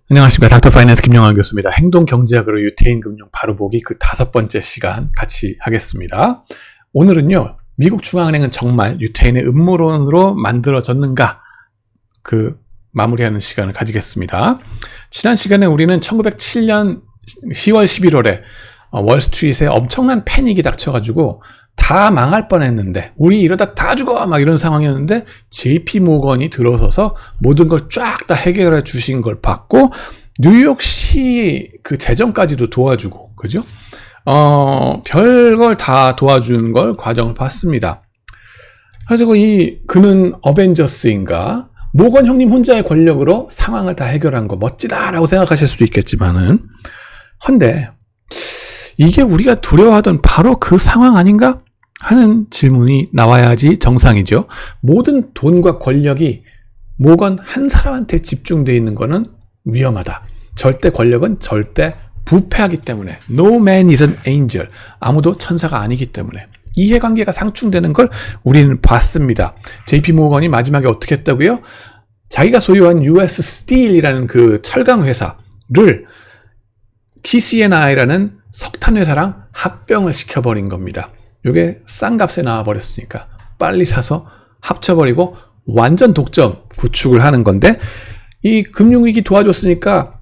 안녕하십니까. 닥터 파이낸스 김영환 교수입니다. 행동경제학으로 유태인 금융 바로 보기 그 5번째 시간 같이 하겠습니다. 오늘은요, 미국 중앙은행은 정말 유태인의 음모론으로 만들어졌는가? 마무리하는 시간을 가지겠습니다. 지난 시간에 우리는 1907년 10월 11월에 월스트리트에 엄청난 패닉이 닥쳐가지고 다 망할 뻔했는데 우리 이러다 다 죽어 막 이런 상황이었는데 JP 모건이 들어서서 모든 걸 쫙 다 해결해 주신 걸 봤고 뉴욕시 그 재정까지도 도와주고 그죠? 별걸 다 도와준 걸 과정을 봤습니다. 그래서 그는 어벤져스인가? 모건 형님 혼자의 권력으로 상황을 다 해결한 거 멋지다라고 생각하실 수도 있겠지만은 헌데 이게 우리가 두려워하던 바로 그 상황 아닌가? 하는 질문이 나와야지 정상이죠. 모든 돈과 권력이 모건 한 사람한테 집중되어 있는 것은 위험하다. 절대 권력은 절대 부패하기 때문에 No man is an angel. 아무도 천사가 아니기 때문에 이해관계가 상충되는 걸 우리는 봤습니다. JP 모건이 마지막에 어떻게 했다고요? 자기가 소유한 US Steel이라는 그 철강 회사를 TCNI라는 석탄 회사랑 합병을 시켜버린 겁니다. 이게 싼 값에 나와버렸으니까 빨리 사서 합쳐버리고 완전 독점 구축을 하는 건데 이 금융위기 도와줬으니까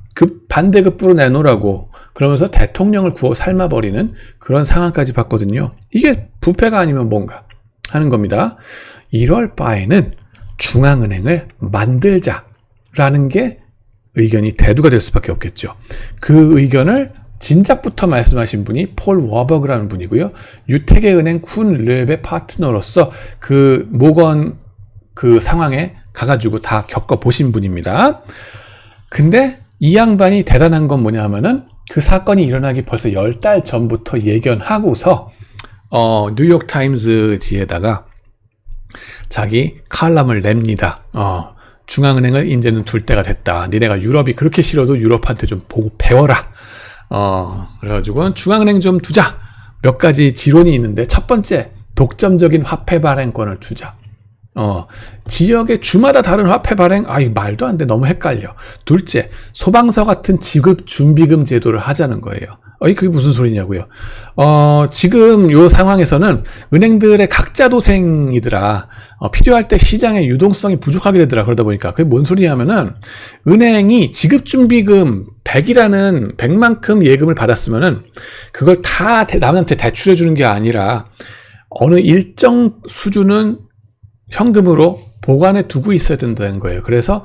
반대급부로 내놓으라고 그러면서 대통령을 구워 삶아버리는 그런 상황까지 봤거든요. 이게 부패가 아니면 뭔가 하는 겁니다. 이럴 바에는 중앙은행을 만들자라는 게 의견이 대두가 될 수밖에 없겠죠. 그 의견을 진작부터 말씀하신 분이 폴 워버그라는 분이고요. 유태계 은행 쿤 르엡의 파트너로서 그 모건 그 상황에 가가지고 다 겪어보신 분입니다. 근데 이 양반이 대단한 건 뭐냐 하면은 그 사건이 일어나기 벌써 10달 전부터 예견하고서 뉴욕타임즈지에다가 자기 칼럼을 냅니다. 중앙은행을 이제는 둘 때가 됐다. 니네가 유럽이 그렇게 싫어도 유럽한테 좀 보고 배워라. 그래가지고 중앙은행 좀 두자. 몇 가지 지론이 있는데 첫 번째, 독점적인 화폐 발행권을 주자. 지역의 주마다 다른 화폐 발행, 말도 안 돼. 너무 헷갈려. 둘째, 소방서 같은 지급 준비금 제도를 하자는 거예요. 그게 무슨 소리냐고요. 지금 요 상황에서는 은행들의 각자 도생이더라. 필요할 때 시장의 유동성이 부족하게 되더라. 그러다 보니까 그게 뭔 소리냐면은 은행이 지급준비금 100만큼 예금을 받았으면은 그걸 다 남한테 대출해 주는 게 아니라 어느 일정 수준은 현금으로 보관해 두고 있어야 된다는 거예요. 그래서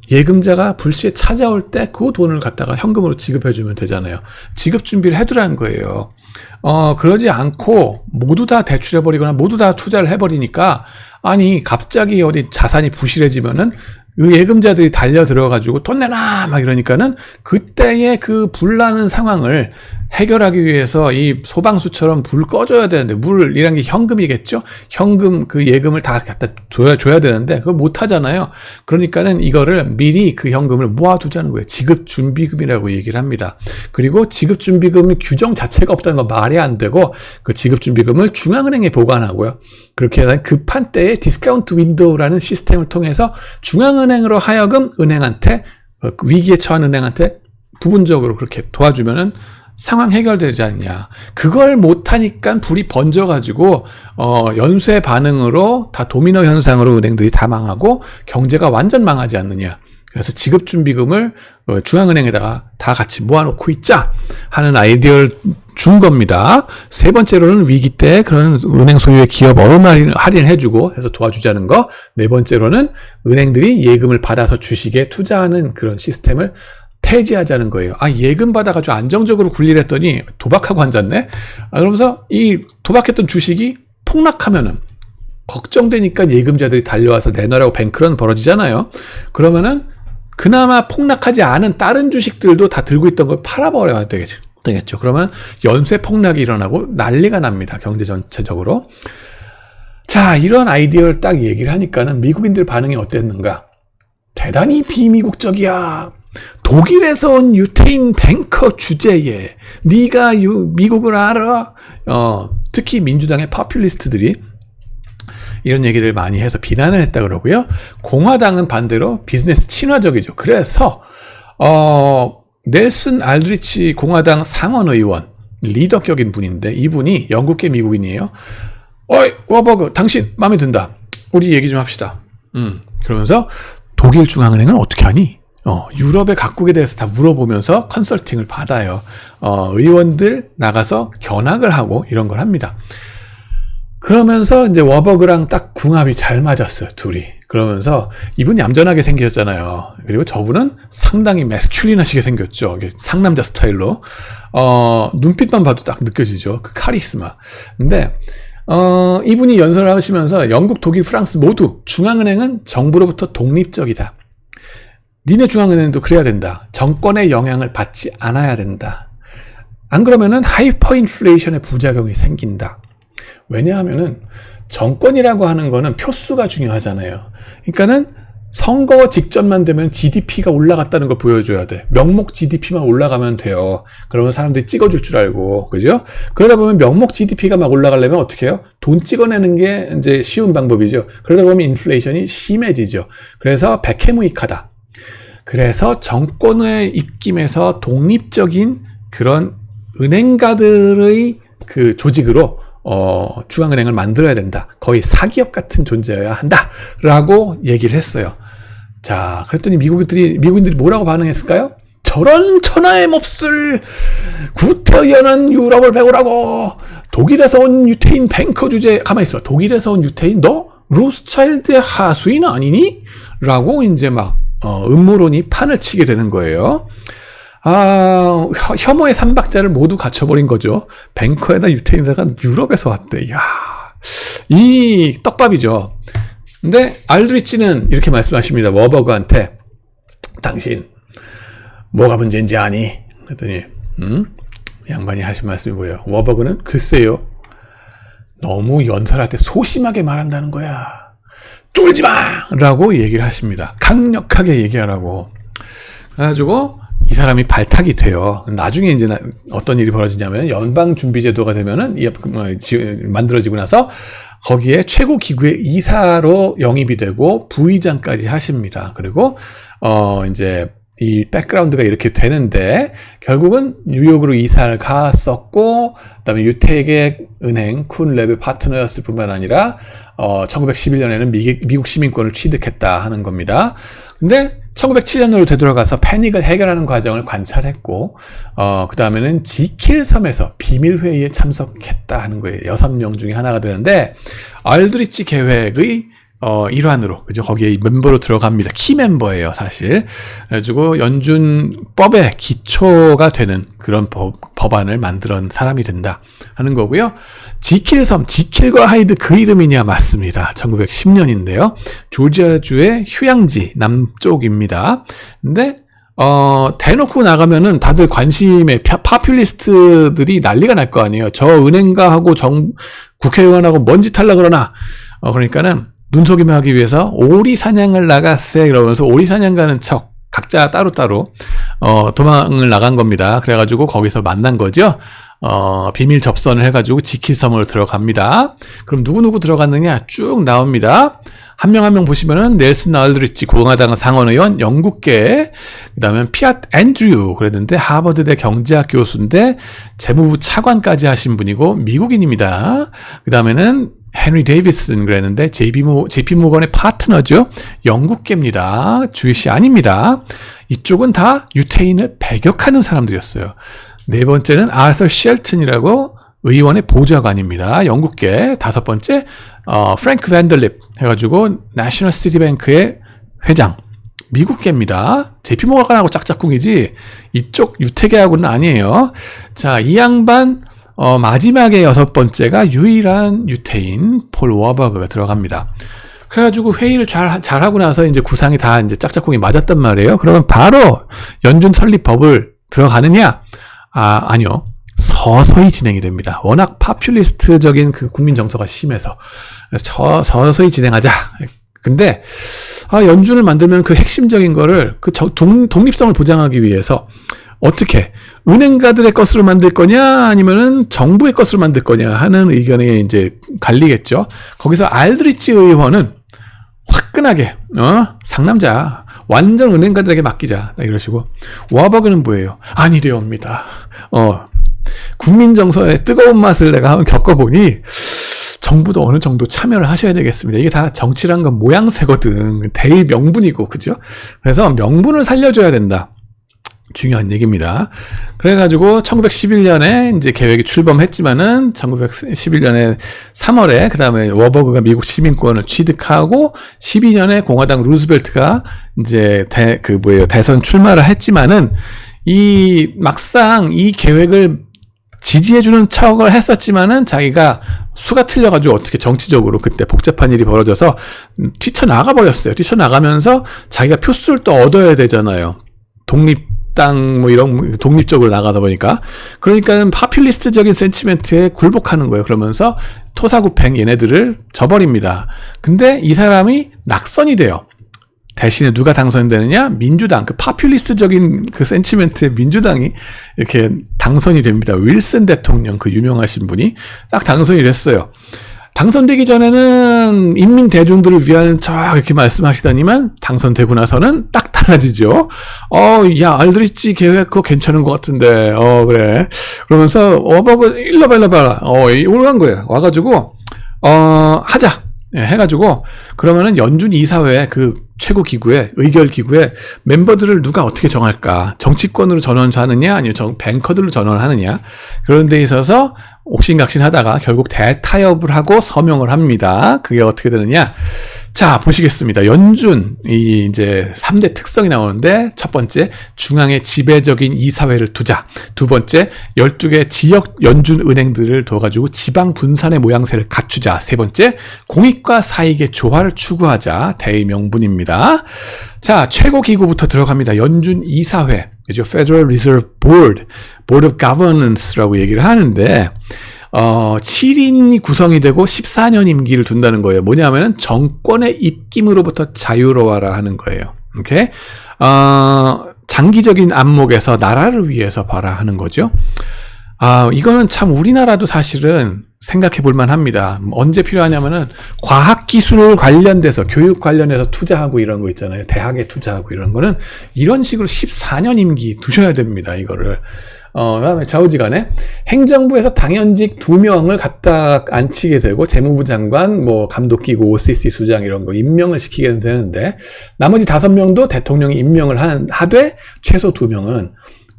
예금자가 불시에 찾아올 때 그 돈을 갖다가 현금으로 지급해주면 되잖아요. 지급 준비를 해두라는 거예요. 그러지 않고 모두 다 대출해버리거나 모두 다 투자를 해버리니까 갑자기 어디 자산이 부실해지면은 그 예금자들이 달려 들어가지고 돈 내놔 막 이러니까는 그때의 그 불나는 상황을 해결하기 위해서 이 소방수처럼 불 꺼줘야 되는데 물이란 게 현금이겠죠? 현금 그 예금을 다 갖다 줘야 되는데 그걸 못 하잖아요. 그러니까는 이거를 미리 그 현금을 모아두자는 거예요. 지급준비금이라고 얘기를 합니다. 그리고 지급준비금 규정 자체가 없다는 거 말이 안 되고 그 지급준비금을 중앙은행에 보관하고요. 그렇게 해서 급한 때에 디스카운트 윈도우라는 시스템을 통해서 중앙은행으로 하여금 은행한테 위기에 처한 은행한테 부분적으로 그렇게 도와주면은 상황 해결되지 않냐. 그걸 못하니까 불이 번져가지고 연쇄 반응으로 다 도미노 현상으로 은행들이 다 망하고 경제가 완전 망하지 않느냐. 그래서 지급준비금을 중앙은행에다가 다 같이 모아놓고 있자 하는 아이디어를 준 겁니다. 세 번째로는 위기 때 그런 은행 소유의 기업 어음 할인해주고 해서 도와주자는 거. 네 번째로는 은행들이 예금을 받아서 주식에 투자하는 그런 시스템을 폐지하자는 거예요. 예금 받아가지고 안정적으로 굴리랬더니 도박하고 앉았네? 그러면서 이 도박했던 주식이 폭락하면은 걱정되니까 예금자들이 달려와서 내놔라고 뱅크런 벌어지잖아요. 그러면은 그나마 폭락하지 않은 다른 주식들도 다 들고 있던 걸 팔아버려야 되겠죠. 그러면 연쇄 폭락이 일어나고 난리가 납니다. 경제 전체적으로. 자, 이런 아이디어를 딱 얘기를 하니까는 미국인들 반응이 어땠는가? 대단히 비미국적이야. 독일에서 온 유태인 뱅커 주제에 네가 미국을 알아? 특히 민주당의 파퓰리스트들이 이런 얘기들 많이 해서 비난을 했다 그러고요. 공화당은 반대로 비즈니스 친화적이죠. 그래서 넬슨 알드리치 공화당 상원 의원, 리더격인 분인데, 이분이 영국계 미국인이에요. 어이, 워버그, 당신 마음에 든다. 우리 얘기 좀 합시다. 그러면서 독일 중앙은행은 어떻게 하니? 유럽의 각국에 대해서 다 물어보면서 컨설팅을 받아요. 의원들 나가서 견학을 하고 이런 걸 합니다. 그러면서 이제 워버그랑 딱 궁합이 잘 맞았어요, 둘이. 그러면서 이분이 얌전하게 생겼잖아요. 그리고 저분은 상당히 매스큘린하시게 생겼죠. 상남자 스타일로. 눈빛만 봐도 딱 느껴지죠. 그 카리스마. 근데 이분이 연설을 하시면서 영국, 독일, 프랑스 모두 중앙은행은 정부로부터 독립적이다. 니네 중앙은행도 그래야 된다. 정권의 영향을 받지 않아야 된다. 안 그러면은 하이퍼 인플레이션의 부작용이 생긴다. 왜냐하면은 정권이라고 하는 거는 표수가 중요하잖아요. 그러니까는 선거 직전만 되면 GDP가 올라갔다는 걸 보여줘야 돼. 명목 GDP만 올라가면 돼요. 그러면 사람들이 찍어줄 줄 알고, 그죠? 그러다 보면 명목 GDP가 막 올라가려면 어떻게 해요? 돈 찍어내는 게 이제 쉬운 방법이죠. 그러다 보면 인플레이션이 심해지죠. 그래서 백해무익하다. 그래서 정권의 입김에서 독립적인 그런 은행가들의 그 조직으로 중앙은행을 만들어야 된다. 거의 사기업 같은 존재여야 한다. 라고 얘기를 했어요. 자, 그랬더니 미국인들이 뭐라고 반응했을까요? 저런 천하의 몹쓸 구태의연한 유럽을 배우라고. 독일에서 온 유태인 뱅커 주제. 가만히 있어. 독일에서 온 유태인 너 로스차일드의 하수인 아니니? 라고 이제 막 음모론이 판을 치게 되는 거예요. 혐오의 삼박자를 모두 갖춰버린 거죠. 뱅커에다 유태인사가 유럽에서 왔대. 이야, 이 떡밥이죠. 근데 알드리치는 이렇게 말씀하십니다. 워버그한테, 당신 뭐가 문제인지 아니? 그랬더니 양반이 하신 말씀이 뭐예요? 워버그는 글쎄요, 너무 연설할 때 소심하게 말한다는 거야. 쫄지 마! 라고 얘기를 하십니다. 강력하게 얘기하라고. 그래가지고 이 사람이 발탁이 돼요. 나중에 이제 어떤 일이 벌어지냐면, 연방준비제도가 되면은 만들어지고 나서 거기에 최고 기구의 이사로 영입이 되고 부의장까지 하십니다. 그리고 이제 이 백그라운드가 이렇게 되는데, 결국은 뉴욕으로 이사를 갔었고, 그다음에 유태계 은행 쿤랩의 파트너였을 뿐만 아니라 1911년에는 미국 시민권을 취득했다 하는 겁니다. 근데 1907년으로 되돌아가서 패닉을 해결하는 과정을 관찰했고, 그 다음에는 지킬섬에서 비밀회의에 참석했다 하는 거예요. 6명 중에 하나가 되는데, 알드리치 계획의 일환으로, 그죠? 거기에 멤버로 들어갑니다. 키 멤버예요, 사실. 그래가지고 연준법의 기초가 되는 그런 법안을 만들어낸 사람이 된다 하는 거고요. 지킬섬, 지킬과 하이드 그 이름이냐? 맞습니다. 1910년인데요. 조지아주의 휴양지 남쪽입니다. 근데 대놓고 나가면은 다들 관심에 파퓰리스트들이 난리가 날 거 아니에요. 저 은행가하고 국회의원하고 뭔 짓 하려고 그러나. 그러니까는 눈속임을 하기 위해서 오리 사냥을 나갔어 이러면서 오리 사냥 가는 척 각자 따로따로 도망을 나간 겁니다. 그래가지고 거기서 만난 거죠. 비밀 접선을 해가지고 지킬섬으로 들어갑니다. 그럼 누구누구 들어갔느냐 쭉 나옵니다. 한 명 한 명 보시면은 넬슨 알드리치 공화당 상원의원 영국계, 그 다음에 피앗 앤드류 그랬는데 하버드대 경제학 교수인데 재무부 차관까지 하신 분이고 미국인입니다. 그 다음에는 헨리 데이비슨 그랬는데 JP 모건의 파트너죠. 영국계입니다. 주이시 아닙니다. 이쪽은 다 유태인을 배격하는 사람들이었어요. 네 번째는 아서 쉘튼이라고 의원의 보좌관입니다. 영국계. 다섯 번째 프랭크 밴들립 해가지고 내셔널 시티뱅크의 회장. 미국계입니다. JP 모건하고 짝짝꿍이지 이쪽 유태계하고는 아니에요. 자, 이 양반 마지막에 6번째가 유일한 유태인 폴 워버그가 들어갑니다. 그래가지고 회의를 잘하고 나서 이제 구상이 다 이제 짝짝꿍이 맞았단 말이에요. 그러면 바로 연준 설립법을 들어가느냐? 아니요. 서서히 진행이 됩니다. 워낙 파퓰리스트적인 그 국민 정서가 심해서. 서서히 진행하자. 근데, 연준을 만들면 그 핵심적인 거를, 그 독립성을 보장하기 위해서 어떻게 은행가들의 것으로 만들 거냐 아니면은 정부의 것으로 만들 거냐 하는 의견이 이제 갈리겠죠. 거기서 알드리치 의원은 화끈하게 상남자 완전 은행가들에게 맡기자. 이러시고. 와버그는 뭐예요? 아니되옵니다. 국민정서의 뜨거운 맛을 내가 한번 겪어보니 정부도 어느 정도 참여를 하셔야 되겠습니다. 이게 다 정치란 건 모양새거든. 대의 명분이고, 그죠? 그래서 명분을 살려줘야 된다. 중요한 얘기입니다. 그래가지고 1911년에 이제 계획이 출범했지만은 1911년에 3월에 그 다음에 워버그가 미국 시민권을 취득하고 12년에 공화당 루즈벨트가 이제 대선 출마를 했지만은 막상 이 계획을 지지해주는 척을 했었지만은 자기가 수가 틀려가지고 어떻게 정치적으로 그때 복잡한 일이 벌어져서 뛰쳐나가 버렸어요. 뛰쳐나가면서 자기가 표수를 또 얻어야 되잖아요. 독립당 이런 독립적으로 나가다 보니까. 그러니까 파퓰리스트적인 센치멘트에 굴복하는 거예요. 그러면서 토사구팽 얘네들을 져버립니다. 근데 이 사람이 낙선이 돼요. 대신에 누가 당선이 되느냐? 민주당, 파퓰리스트적인 센치멘트의 민주당이 이렇게 당선이 됩니다. 윌슨 대통령, 유명하신 분이 딱 당선이 됐어요. 당선되기 전에는 인민 대중들을 위한 척 이렇게 말씀하시더니만 당선되고 나서는 딱 달라지죠. 야, 알드리치 계획 그거 괜찮은 것 같은데. 그래. 그러면서 워버그 일러 오르간 거예요. 와가지고 하자. 해가지고 그러면은 연준 이사회 최고 기구에 의결 기구에 멤버들을 누가 어떻게 정할까? 정치권으로 전원하느냐 아니면 뱅커들로 전원하느냐? 그런 데 있어서 옥신각신 하다가 결국 대타협을 하고 서명을 합니다. 그게 어떻게 되느냐? 자, 보시겠습니다. 연준, 이제 3대 특성이 나오는데, 첫 번째, 중앙에 지배적인 이사회를 두자. 두 번째, 12개 지역 연준 은행들을 둬가지고 지방 분산의 모양새를 갖추자. 세 번째, 공익과 사익의 조화를 추구하자. 대의 명분입니다. 자, 최고 기구부터 들어갑니다. 연준 이사회, 그죠? Federal Reserve Board, Board of Governance라고 얘기를 하는데, 7인이 구성이 되고 14년 임기를 둔다는 거예요. 뭐냐면은 정권의 입김으로부터 자유로워라 하는 거예요. 오케이? 장기적인 안목에서 나라를 위해서 봐라 하는 거죠. 이거는 참 우리나라도 사실은 생각해 볼 만합니다. 언제 필요하냐면은 과학기술 관련돼서 교육 관련해서 투자하고 이런 거 있잖아요. 대학에 투자하고 이런 거는 이런 식으로 14년 임기 두셔야 됩니다. 이거를. 그다음에 좌우지간에 행정부에서 당연직 2명을 갖다 앉히게 되고 재무부 장관, 감독기구, OCC 수장 이런 거 임명을 시키게 되는데 나머지 5명도 대통령이 임명을 하되 최소 2명은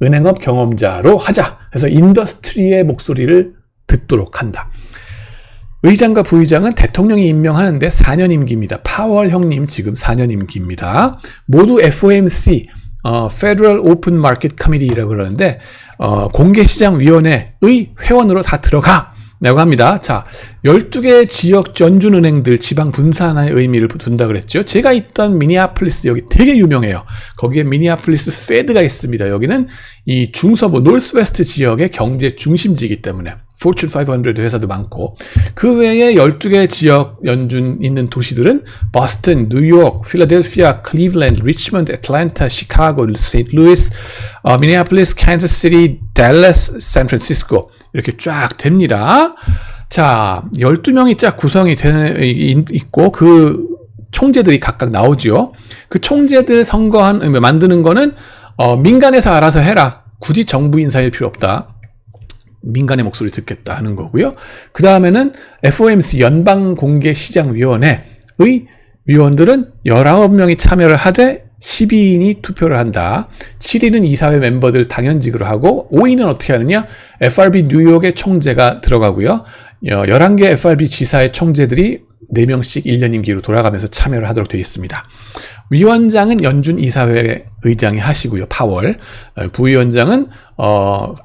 은행업 경험자로 하자. 그래서 인더스트리의 목소리를 듣도록 한다. 의장과 부의장은 대통령이 임명하는데 4년 임기입니다. 파월 형님 지금 4년 임기입니다. 모두 FOMC, Federal Open Market Committee라고 그러는데 공개시장위원회의 회원으로 다 들어가 라고 합니다. 자, 12개 지역 연준은행들 지방 분산의 의미를 둔다 그랬죠. 제가 있던 미니애폴리스 여기 되게 유명해요. 거기에 미니애폴리스 페드가 있습니다. 여기는 이 중서부 노스웨스트 지역의 경제 중심지이기 때문에 Fortune 500 회사도 많고 그 외에 12개 지역 연준 있는 도시들은 버스턴, 뉴욕, 필라델피아, 클리블랜드, 리치먼드, 애틀랜타, 시카고, 세인트루이스, 미니애폴리스, 캔자스시티, 댈러스, 샌프란시스코 이렇게 쫙 됩니다. 자, 12명이 쫙 구성이 있고 그 총재들이 각각 나오죠. 그 총재들 만드는 거는 민간에서 알아서 해라. 굳이 정부 인사일 필요 없다. 민간의 목소리 듣겠다 하는 거고요. 그 다음에는 FOMC 연방공개시장위원회의 위원들은 19명이 참여를 하되 12인이 투표를 한다. 7인은 이사회 멤버들 당연직으로 하고 5인은 어떻게 하느냐? FRB 뉴욕의 총재가 들어가고요. 11개 FRB 지사의 총재들이 4명씩 1년 임기로 돌아가면서 참여를 하도록 되어 있습니다. 위원장은 연준 이사회 의장이 하시고요. 파월. 부위원장은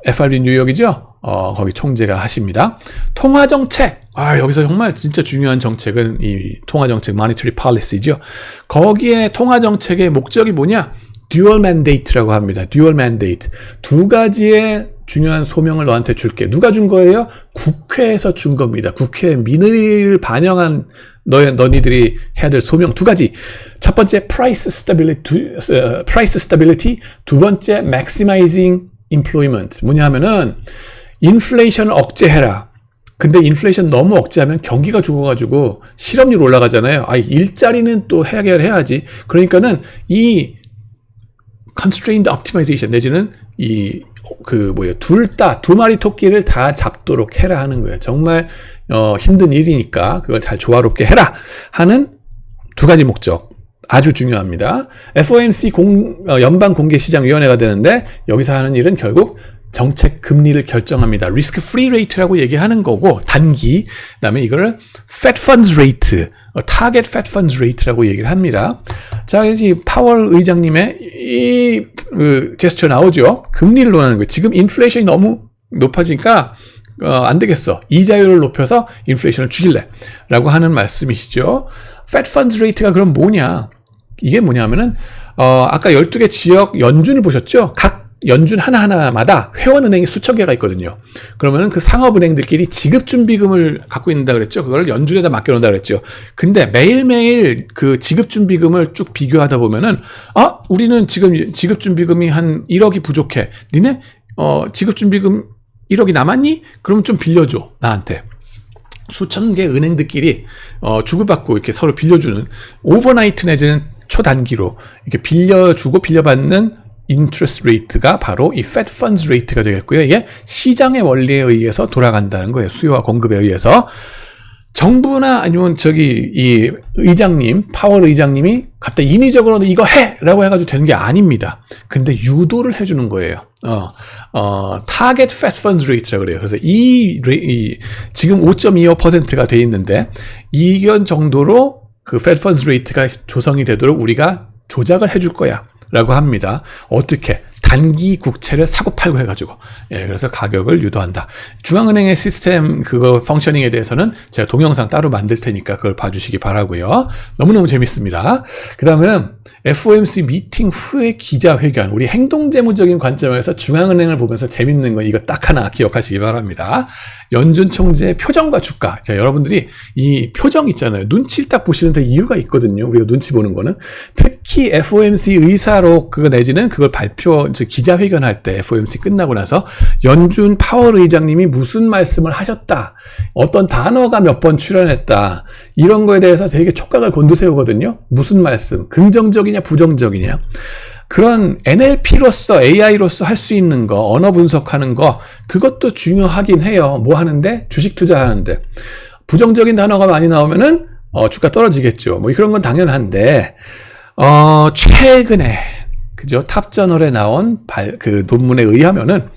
FRB 뉴욕이죠. 거기 총재가 하십니다. 통화정책. 여기서 정말 진짜 중요한 정책은 이 통화정책, Monetary Policy죠. 거기에 통화정책의 목적이 뭐냐? Dual Mandate라고 합니다. Dual Mandate. 두 가지의 중요한 소명을 너한테 줄게. 누가 준 거예요? 국회에서 준 겁니다. 국회의 민의를 반영한 너희들이 해야 될 소명 두 가지. 첫 번째, Price Stability. 두 번째, Maximizing Employment. 뭐냐 하면은 인플레이션을 억제해라. 근데 인플레이션 너무 억제하면 경기가 죽어가지고 실업률 올라가잖아요. 일자리는 또 해결해야지. 그러니까는 이 constrained optimization 내지는 두 마리 토끼를 다 잡도록 해라 하는 거예요. 정말 힘든 일이니까 그걸 잘 조화롭게 해라 하는 두 가지 목적. 아주 중요합니다. FOMC 연방공개시장위원회가 되는데 여기서 하는 일은 결국 정책 금리를 결정합니다. 리스크 프리 레이트라고 얘기하는 거고 단기. 그다음에 이거를 Fed Funds Rate, Target Fed Funds Rate라고 얘기를 합니다. 자, 그래서 이 파월 의장님의 이 제스처 나오죠. 금리를 논하는 거예요. 지금 인플레이션이 너무 높아지니까 안 되겠어. 이자율을 높여서 인플레이션을 죽일래. 라고 하는 말씀이시죠. Fed Funds Rate가 그럼 뭐냐? 이게 뭐냐면은 아까 12개 지역 연준을 보셨죠? 각 연준 하나하나마다 회원은행이 수천 개가 있거든요. 그러면은 그 상업은행들끼리 지급준비금을 갖고 있는다 그랬죠. 그걸 연준에다 맡겨놓는다 그랬죠. 근데 매일매일 그 지급준비금을 쭉 비교하다 보면은 우리는 지금 지급준비금이 한 1억이 부족해. 니네 지급준비금 1억이 남았니? 그럼 좀 빌려줘 나한테. 수천 개 은행들끼리 주고받고 이렇게 서로 빌려주는 오버나이트 내지는 초단기로 이렇게 빌려주고 빌려받는 인트레스트 레이트가 바로 이 Fed Funds Rate가 되겠고요. 이게 시장의 원리에 의해서 돌아간다는 거예요. 수요와 공급에 의해서. 정부나 아니면 이 의장님, 파월 의장님이 갖다 인위적으로 이거 해! 라고 해가지고 되는 게 아닙니다. 근데 유도를 해주는 거예요. Target Fed Funds Rate라고 그래요. 그래서 지금 5.25%가 돼 있는데, 이견 정도로 그 Fed Funds Rate가 조성이 되도록 우리가 조작을 해줄 거야. 라고 합니다. 어떻게? 단기 국채를 사고 팔고 해가지고. 그래서 가격을 유도한다. 중앙은행의 시스템 펑셔닝에 대해서는 제가 동영상 따로 만들 테니까 그걸 봐주시기 바라고요. 너무너무 재밌습니다. 그 다음은 FOMC 미팅 후의 기자회견. 우리 행동재무적인 관점에서 중앙은행을 보면서 재밌는 거 이거 딱 하나 기억하시기 바랍니다. 연준 총재의 표정과 주가. 자, 여러분들이 이 표정 있잖아요. 눈치를 딱 보시는 데 이유가 있거든요. 우리가 눈치 보는 거는. 특히 FOMC 의사로 내지는 그걸 기자회견할 때 FOMC 끝나고 나서 연준 파월 의장님이 무슨 말씀을 하셨다. 어떤 단어가 몇 번 출연했다. 이런 거에 대해서 되게 촉각을 곤두세우거든요. 무슨 말씀? 긍정적이냐 부정적이냐. 그런 NLP로서 AI로서 할 수 있는 거, 언어 분석하는 거, 그것도 중요하긴 해요. 뭐 하는데? 주식 투자하는데. 부정적인 단어가 많이 나오면은 주가 떨어지겠죠. 뭐 그런 건 당연한데 최근에 그죠? 탑저널에 나온 논문에 의하면은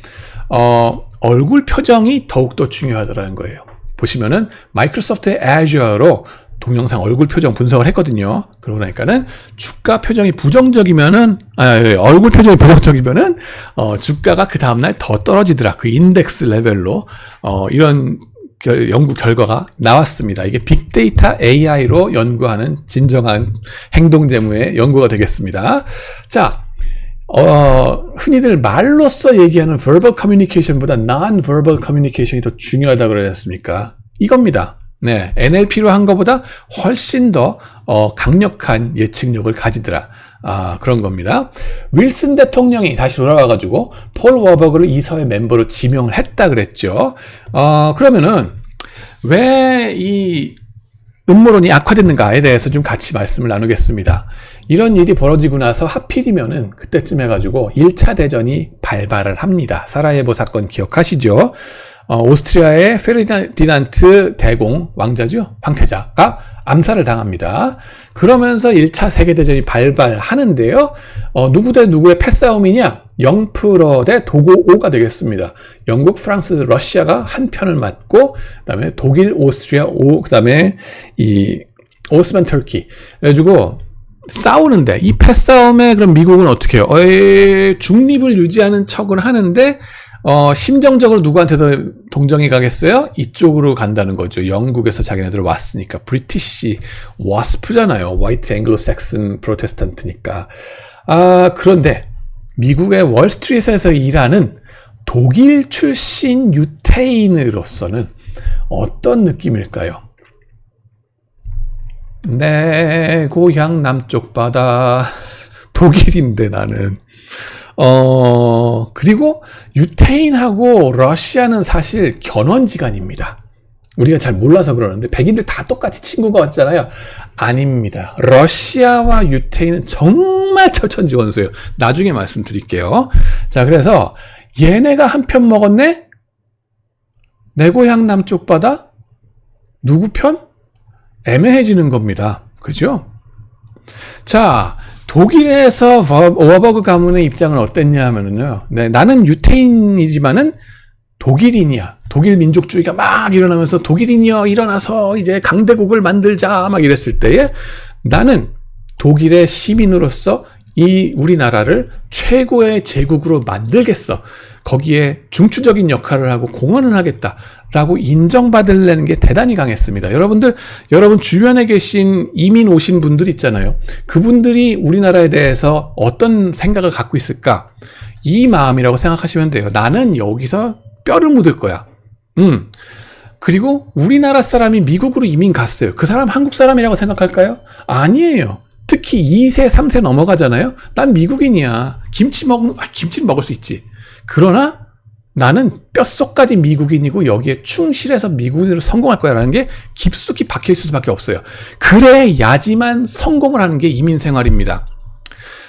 얼굴 표정이 더욱더 중요하다는 거예요. 보시면은 마이크로소프트의 Azure로 동영상 얼굴 표정 분석을 했거든요. 그러고 나니까는 주가 표정이 부정적이면은 얼굴 표정이 부정적이면은 주가가 그 다음날 더 떨어지더라. 그 인덱스 레벨로 이런 연구 결과가 나왔습니다. 이게 빅데이터 AI로 연구하는 진정한 행동재무의 연구가 되겠습니다. 자, 흔히들 말로써 얘기하는 verbal communication보다 non-verbal communication이 더 중요하다고 그러지 않습니까? 이겁니다. 네, NLP로 한 것보다 훨씬 더 강력한 예측력을 가지더라. 그런 겁니다. 윌슨 대통령이 다시 돌아와가지고 폴 워버그를 이사회 멤버로 지명을 했다 그랬죠. 그러면은 왜 이 음모론이 악화됐는가에 대해서 좀 같이 말씀을 나누겠습니다. 이런 일이 벌어지고 나서 하필이면은 그때쯤 해가지고 1차 대전이 발발을 합니다. 사라예보 사건 기억하시죠? 오스트리아의 페르디난트 대공 왕자죠? 황태자가 암살을 당합니다. 그러면서 1차 세계대전이 발발하는데요. 누구 대 누구의 패싸움이냐? 0% 대 도고 5가 되겠습니다. 영국, 프랑스, 러시아가 한 편을 맞고, 그 다음에 독일, 오스트리아, 그 다음에 이 오스만 터키. 그래가지고 싸우는데, 이 패싸움에 그럼 미국은 어떻게 해요? 중립을 유지하는 척을 하는데, 심정적으로 누구한테 더 동정이 가겠어요? 이쪽으로 간다는 거죠. 영국에서 자기네들 왔으니까. 브리티시 와스프잖아요. 화이트 앵글로 삭슨 프로테스탄트니까. 그런데 미국의 월스트리트에서 일하는 독일 출신 유태인으로서는 어떤 느낌일까요? 내 고향 남쪽 바다 독일인데 나는 그리고 유태인하고 러시아는 사실 견원지간입니다. 우리가 잘 몰라서 그러는데 백인들 다 똑같이 친구가 왔잖아요. 아닙니다. 러시아와 유태인은 정말 철천지원수예요. 나중에 말씀드릴게요. 자, 그래서 얘네가 한 편 먹었네? 내 고향 남쪽 바다? 누구 편? 애매해지는 겁니다. 그죠? 자, 독일에서 워버그 가문의 입장은 어땠냐 하면은요. 네, 나는 유태인이지만은 독일인이야. 독일 민족주의가 막 일어나면서 독일인이여 일어나서 이제 강대국을 만들자 막 이랬을 때에 나는 독일의 시민으로서 이 우리나라를 최고의 제국으로 만들겠어. 거기에 중추적인 역할을 하고 공헌을 하겠다라고 인정받으려는 게 대단히 강했습니다. 여러분 주변에 계신 이민 오신 분들 있잖아요. 그분들이 우리나라에 대해서 어떤 생각을 갖고 있을까? 이 마음이라고 생각하시면 돼요. 나는 여기서 뼈를 묻을 거야. 그리고 우리나라 사람이 미국으로 이민 갔어요. 그 사람 한국 사람이라고 생각할까요? 아니에요. 특히 2세, 3세 넘어가잖아요. 난 미국인이야. 김치는 먹을 수 있지. 그러나 나는 뼛속까지 미국인이고 여기에 충실해서 미국인으로 성공할 거야라는 게 깊숙이 박혀 있을 수밖에 없어요. 그래야지만 성공을 하는 게 이민 생활입니다.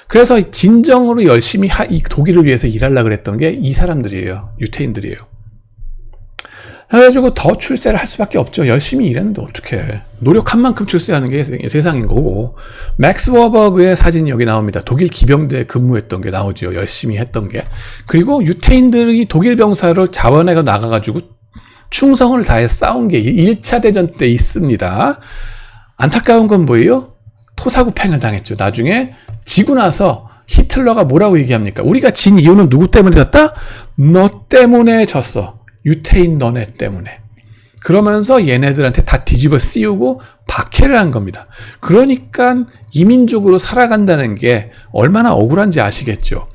그래서 진정으로 열심히 이 독일을 위해서 일하려고 그랬던 게 이 사람들이에요. 유태인들이에요. 그래가지고 더 출세를 할 수밖에 없죠. 열심히 일했는데 어떡해. 노력한 만큼 출세하는 게 세상인 거고. 맥스 워버그의 사진이 여기 나옵니다. 독일 기병대에 근무했던 게 나오죠. 열심히 했던 게. 그리고 유태인들이 독일 병사를 자원해가 나가가지고 충성을 다해 싸운 게 1차 대전 때 있습니다. 안타까운 건 뭐예요? 토사구팽을 당했죠. 나중에 지고 나서 히틀러가 뭐라고 얘기합니까? 우리가 진 이유는 누구 때문에 졌다? 너 때문에 졌어. 유태인 너네 때문에. 그러면서 얘네들한테 다 뒤집어 씌우고 박해를 한 겁니다. 그러니까 이민족으로 살아간다는 게 얼마나 억울한지 아시겠죠?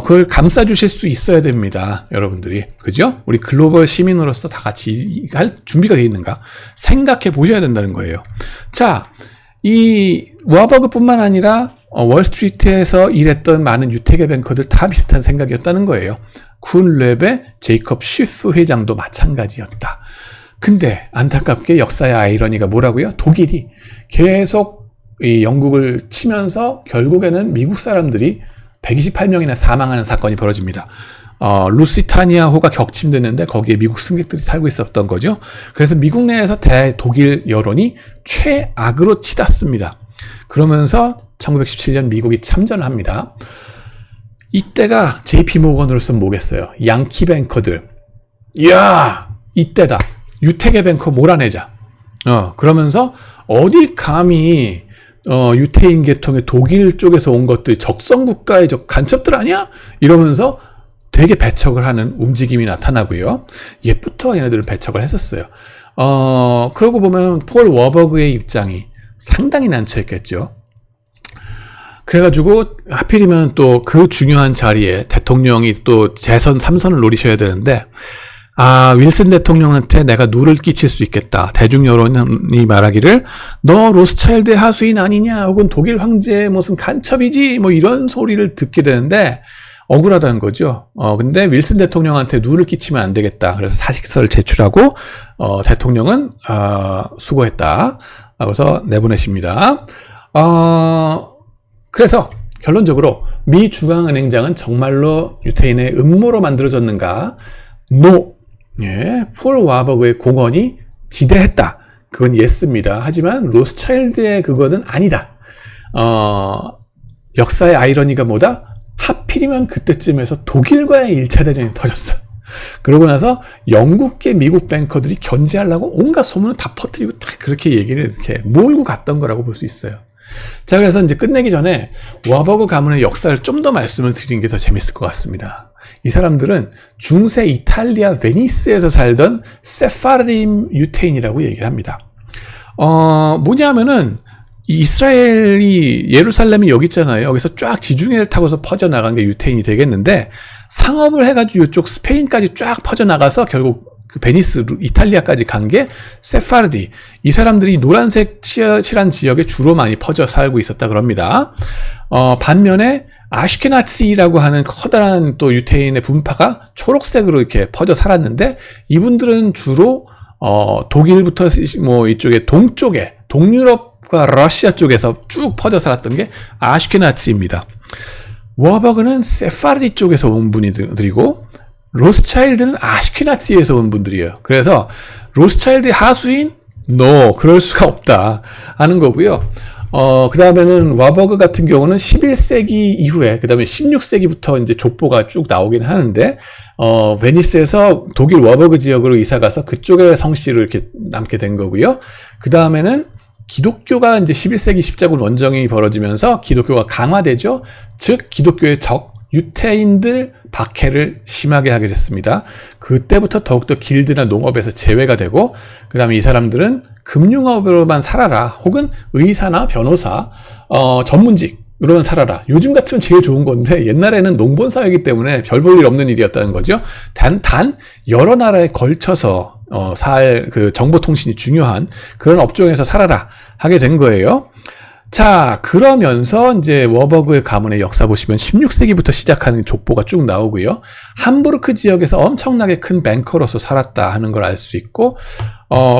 그걸 감싸주실 수 있어야 됩니다. 여러분들이. 그죠? 우리 글로벌 시민으로서 다 같이 할 준비가 되어 있는가? 생각해 보셔야 된다는 거예요. 자, 이 워버그뿐만 아니라 월스트리트에서 일했던 많은 유태계 뱅커들 다 비슷한 생각이었다는 거예요. 쿤랩의 제이컵 쉬프 회장도 마찬가지였다. 근데 안타깝게 역사의 아이러니가 뭐라고요? 독일이 계속 이 영국을 치면서 결국에는 미국 사람들이 128명이나 사망하는 사건이 벌어집니다. 루시타니아호가 격침됐는데 거기에 미국 승객들이 살고 있었던 거죠. 그래서 미국 내에서 대독일 여론이 최악으로 치닫습니다. 그러면서 1917년 미국이 참전을 합니다. 이때가 JP 모건으로서 뭐겠어요? 양키 뱅커들. 이야, 이때다. 유태계 뱅커 몰아내자. 그러면서 어디 감히 유태인 계통의 독일 쪽에서 온 것들 적성 국가의 간첩들 아니야? 이러면서 되게 배척을 하는 움직임이 나타나고요. 옛부터 얘네들은 배척을 했었어요. 그러고 보면 폴 워버그의 입장이 상당히 난처했겠죠. 그래가지고 하필이면 또 그 중요한 자리에 대통령이 또 재선 3선을 노리셔야 되는데 윌슨 대통령한테 내가 누를 끼칠 수 있겠다. 대중 여론이 말하기를 너 로스차일드의 하수인 아니냐 혹은 독일 황제의 무슨 간첩이지 뭐 이런 소리를 듣게 되는데 억울하다는 거죠. 근데 윌슨 대통령한테 누를 끼치면 안 되겠다. 그래서 사직서를 제출하고 대통령은 수고했다. 그래서 내보내십니다. 그래서 결론적으로 미 중앙은행장은 정말로 유태인의 음모로 만들어졌는가? No. 예, 폴 와버그의 공헌이 지대했다. 그건 예스입니다. 하지만 로스차일드의 그거는 아니다. 역사의 아이러니가 뭐다? 하필이면 그때쯤에서 독일과의 1차 대전이 터졌어. 그러고 나서 영국계 미국 뱅커들이 견제하려고 온갖 소문을 다 퍼뜨리고 다 그렇게 얘기를 이렇게 몰고 갔던 거라고 볼 수 있어요. 자, 그래서 이제 끝내기 전에 워버그 가문의 역사를 좀 더 말씀을 드리는 게 더 재밌을 것 같습니다. 이 사람들은 중세 이탈리아 베니스에서 살던 세파르딤 유태인이라고 얘기를 합니다. 뭐냐면은 이스라엘이 예루살렘이 여기 있잖아요. 여기서 쫙 지중해를 타고서 퍼져나간 게 유태인이 되겠는데 상업을 해가지고 이쪽 스페인까지 쫙 퍼져나가서 결국 그 베니스, 이탈리아까지 간 게 세파르디. 이 사람들이 노란색 칠한 지역에 주로 많이 퍼져 살고 있었다 그럽니다. 반면에 아슈케나치라고 하는 커다란 또 유태인의 분파가 초록색으로 이렇게 퍼져 살았는데 이분들은 주로 독일부터 뭐 이쪽에 동쪽에 동유럽과 러시아 쪽에서 쭉 퍼져 살았던 게 아슈케나츠입니다. 워버그는 세파르디 쪽에서 온 분들이고 로스차일드는 아슈케나츠에서 온 분들이에요. 그래서 로스차일드의 하수인? 그럴 수가 없다 하는 거고요. 그 다음에는 와버그 같은 경우는 11세기 이후에, 그 다음에 16세기부터 이제 족보가 쭉 나오긴 하는데, 베니스에서 독일 워버그 지역으로 이사가서 그쪽에 성씨를 이렇게 남게 된 거고요. 그 다음에는 기독교가 이제 11세기 십자군 원정이 벌어지면서 기독교가 강화되죠. 즉, 기독교의 적, 유태인들 박해를 심하게 하게 됐습니다. 그때부터 더욱더 길드나 농업에서 제외가 되고, 그 다음에 이 사람들은 금융업으로만 살아라, 혹은 의사나 변호사, 전문직으로만 살아라. 요즘 같으면 제일 좋은 건데 옛날에는 농본사회이기 때문에 별 볼 일 없는 일이었다는 거죠. 단 여러 나라에 걸쳐서 그 정보통신이 중요한 그런 업종에서 살아라 하게 된 거예요. 자, 그러면서 이제 워버그의 가문의 역사 보시면 16세기부터 시작하는 족보가 쭉 나오고요. 함부르크 지역에서 엄청나게 큰 뱅커로서 살았다 하는 걸 알 수 있고,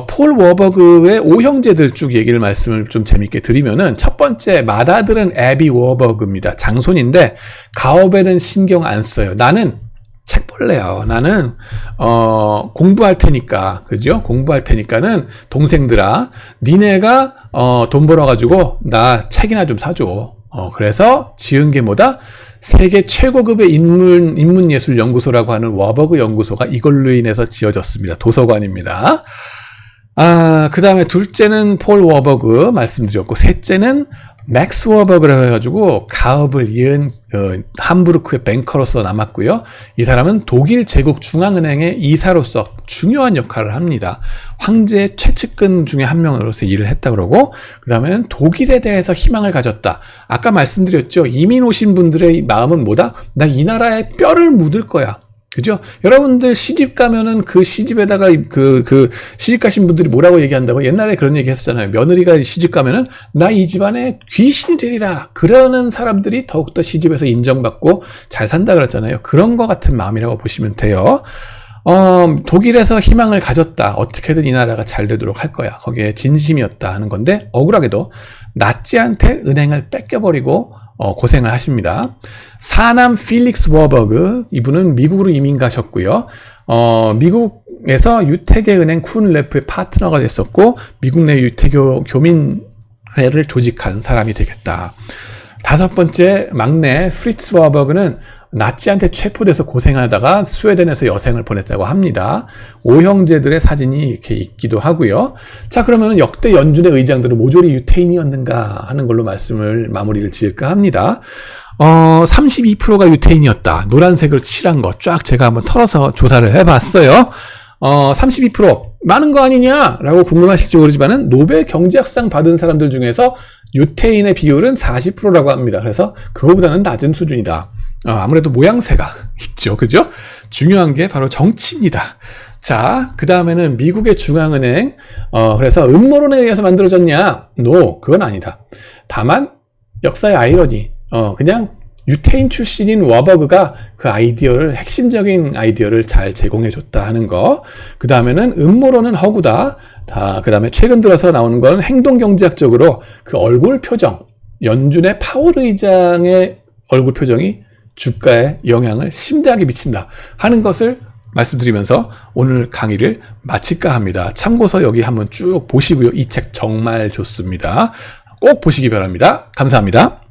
폴 워버그의 5형제들 쭉 말씀을 좀 재밌게 드리면은, 첫 번째 맏아들은 애비 워버그입니다. 장손인데 가업에는 신경 안 써요. 나는 책 볼래요. 나는 공부할 테니까, 그죠? 공부할 테니까는 동생들아, 니네가 돈 벌어가지고 나 책이나 좀 사줘. 그래서 지은 게 뭐다? 세계 최고급의 인문예술 연구소라고 하는 워버그 연구소가 이걸로 인해서 지어졌습니다. 도서관입니다. 그 다음에 둘째는 폴 워버그 말씀드렸고, 셋째는 맥스 워버그라고 해가지고 가업을 이은 함부르크의 뱅커로서 남았고요. 이 사람은 독일 제국 중앙은행의 이사로서 중요한 역할을 합니다. 황제의 최측근 중에 한 명으로서 일을 했다 그러고, 그 다음에는 독일에 대해서 희망을 가졌다. 아까 말씀드렸죠. 이민 오신 분들의 마음은 뭐다? 나 이 나라에 뼈를 묻을 거야. 그죠? 여러분들 시집 가면은 그 시집에다가 시집 가신 분들이 뭐라고 얘기한다고? 옛날에 그런 얘기 했었잖아요. 며느리가 시집 가면은 나 이 집안에 귀신이 되리라. 그러는 사람들이 더욱더 시집에서 인정받고 잘 산다 그랬잖아요. 그런 거 같은 마음이라고 보시면 돼요. 독일에서 희망을 가졌다. 어떻게든 이 나라가 잘 되도록 할 거야. 거기에 진심이었다 하는 건데, 억울하게도 나치한테 은행을 뺏겨버리고 고생을 하십니다. 사남 필릭스 워버그, 이분은 미국으로 이민 가셨고요. 미국에서 유태계 은행 쿤레프의 파트너가 됐었고, 미국 내 유태교 교민회를 조직한 사람이 되겠다. 다섯 번째 막내 프리츠 워버그는 나치한테 체포돼서 고생하다가 스웨덴에서 여생을 보냈다고 합니다. 5형제들의 사진이 이렇게 있기도 하고요. 자, 그러면 역대 연준의 의장들은 모조리 유태인이었는가 하는 걸로 마무리를 지을까 합니다. 32%가 유태인이었다. 노란색으로 칠한 거 쫙 제가 한번 털어서 조사를 해봤어요. 32% 많은 거 아니냐라고 궁금하실지 모르지만은 노벨 경제학상 받은 사람들 중에서 유태인의 비율은 40%라고 합니다. 그래서 그거보다는 낮은 수준이다. 아무래도 모양새가 있죠. 그죠? 중요한 게 바로 정치입니다. 자, 그 다음에는 미국의 중앙은행, 그래서 음모론에 의해서 만들어졌냐? 그건 아니다. 다만, 역사의 아이러니, 그냥 유태인 출신인 워버그가 그 핵심적인 아이디어를 잘 제공해줬다 하는 거. 그 다음에는 음모론은 허구다. 그 다음에 최근 들어서 나오는 건 행동경제학적으로 그 얼굴 표정, 연준의 파월 의장의 얼굴 표정이 주가에 영향을 심대하게 미친다 하는 것을 말씀드리면서 오늘 강의를 마칠까 합니다. 참고서 여기 한번 쭉 보시고요. 이 책 정말 좋습니다. 꼭 보시기 바랍니다. 감사합니다.